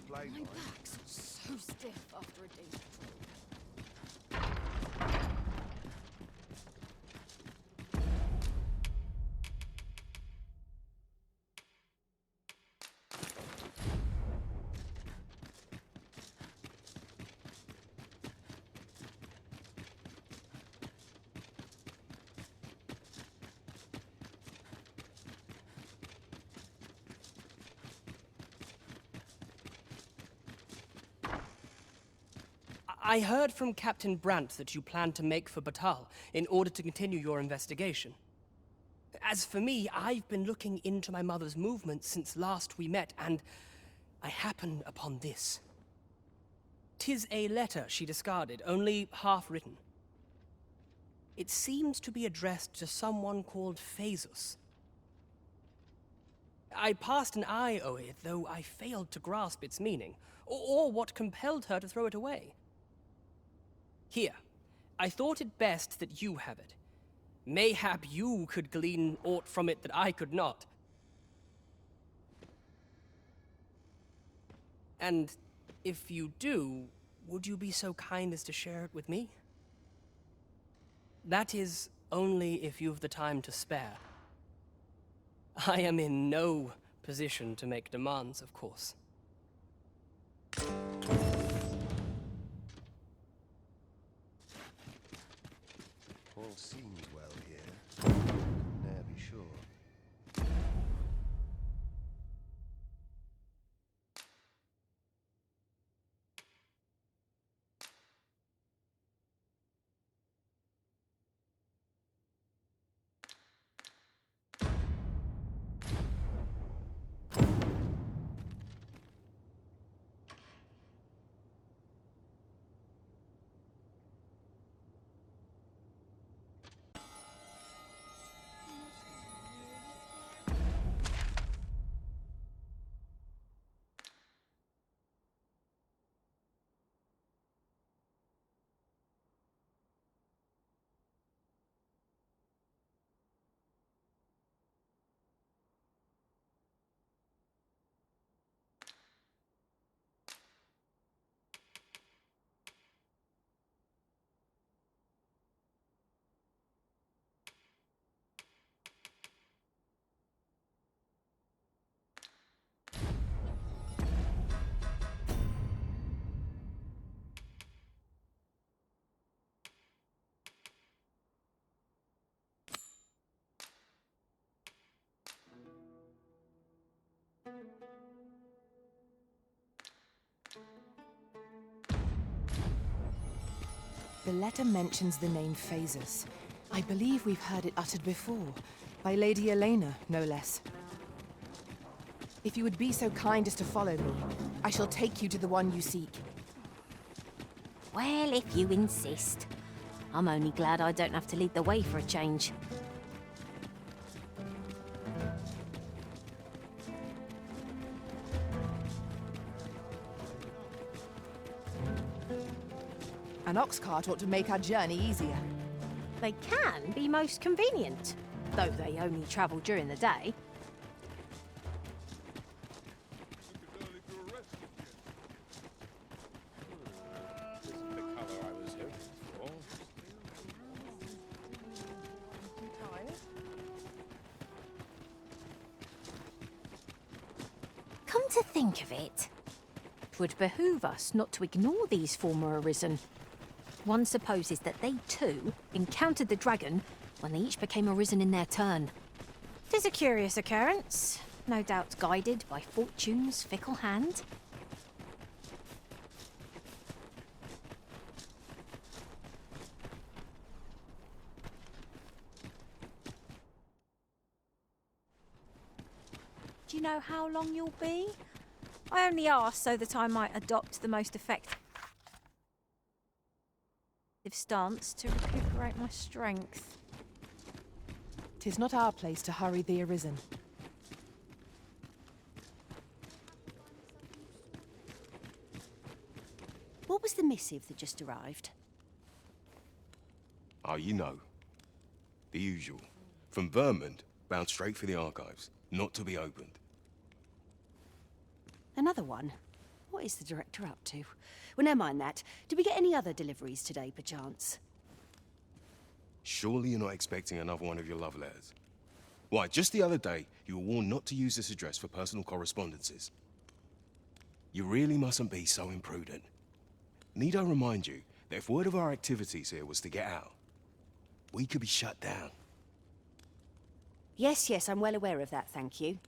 play My nice. back's so stiff after a day's patrol. I heard from Captain Brandt that you plan to make for Batal in order to continue your investigation. As for me, I've been looking into my mother's movements since last we met, and I happened upon this. 'Tis a letter she discarded, only half written. It seems to be addressed to someone called Phaesus. I passed an eye over it, though I failed to grasp its meaning, or what compelled her to throw it away. Here, I thought it best that you have it. Mayhap you could glean aught from it that I could not. And if you do, would you be so kind as to share it with me? That is, only if you've the time to spare. I am in no position to make demands, of course. All seems well here. Ne'er be sure. The letter mentions the name Phaesus. I believe we've heard it uttered before, by Lady Elena, no less. If you would be so kind as to follow me, I shall take you to the one you seek. Well, if you insist. I'm only glad I don't have to lead the way for a change. An ox cart ought to make our journey easier. They can be most convenient, though they only travel during the day. Come to think of it, 'twould behoove us not to ignore these former arisen. One supposes that they too encountered the dragon when they each became arisen in their turn. 'Tis a curious occurrence, no doubt guided by fortune's fickle hand. Do you know how long you'll be? I only ask so that I might adopt the most effective stance to recuperate my strength. 'Tis not our place to hurry the arisen. What was the missive that just arrived? Oh, you know. The usual. From Vermont, bound straight for the archives. Not to be opened. Another one? What is the director up to? Well, never mind that. Did we get any other deliveries today, perchance? Surely you're not expecting another one of your love letters. Why, just the other day, you were warned not to use this address for personal correspondences. You really mustn't be so imprudent. Need I remind you that if word of our activities here was to get out, we could be shut down. Yes, yes, I'm well aware of that, thank you.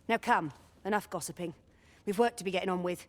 Now come, enough gossiping. We've work to be getting on with.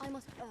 I must earn.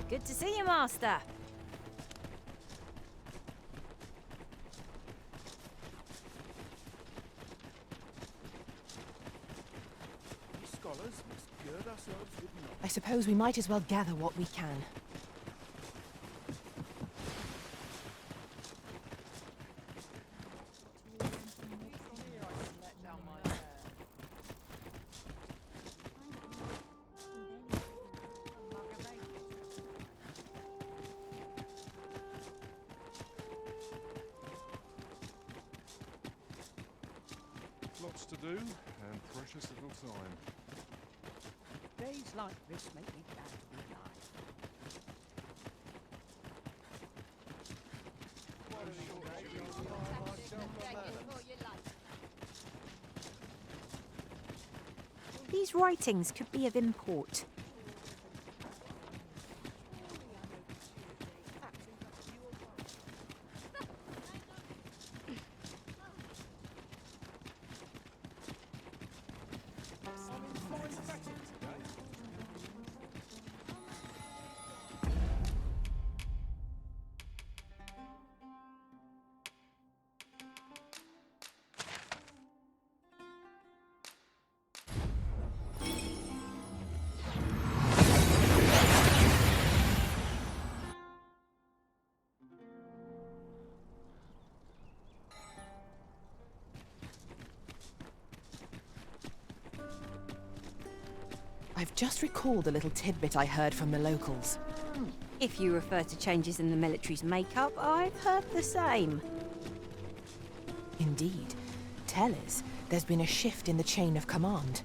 Good to see you, Master. Scholars must gird ourselves with knowledge. I suppose we might as well gather what we can. Lots to do, and precious little time. Days like this make me glad to be alive. These writings could be of import. I've just recalled a little tidbit I heard from the locals. If you refer to changes in the military's makeup, I've heard the same. Indeed. Tell us, there's been a shift in the chain of command.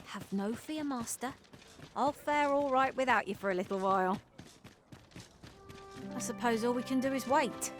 Have no fear, Master. I'll fare all right without you for a little while. I suppose all we can do is wait.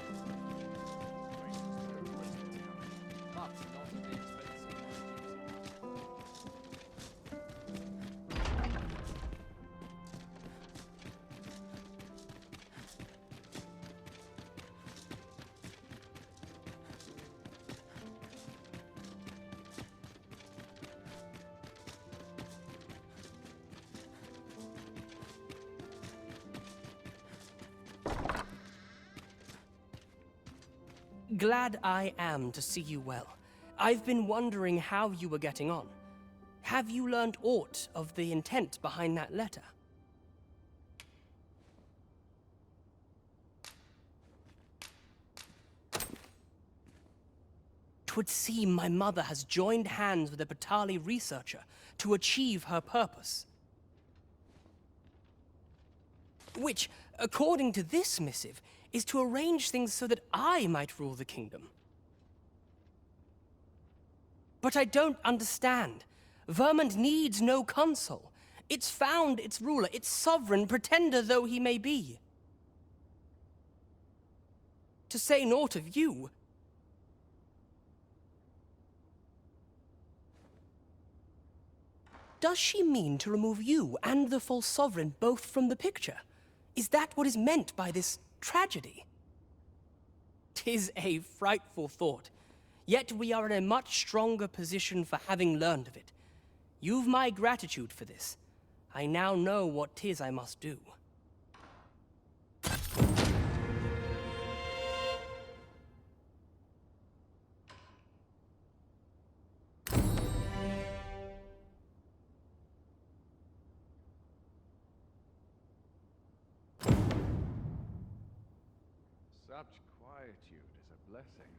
Glad I am to see you well. I've been wondering how you were getting on. Have you learned aught of the intent behind that letter? 'Twould seem my mother has joined hands with a Batali researcher to achieve her purpose. Which, according to this missive, is to arrange things so that I might rule the kingdom. But I don't understand. Vermont needs no consul. It's found its ruler, its sovereign, pretender though he may be. To say naught of you, does she mean to remove you and the false sovereign both from the picture? Is that what is meant by this tragedy? 'Tis a frightful thought, yet we are in a much stronger position for having learned of it. You've my gratitude for this. I now know what 'tis I must do. Such quietude is a blessing.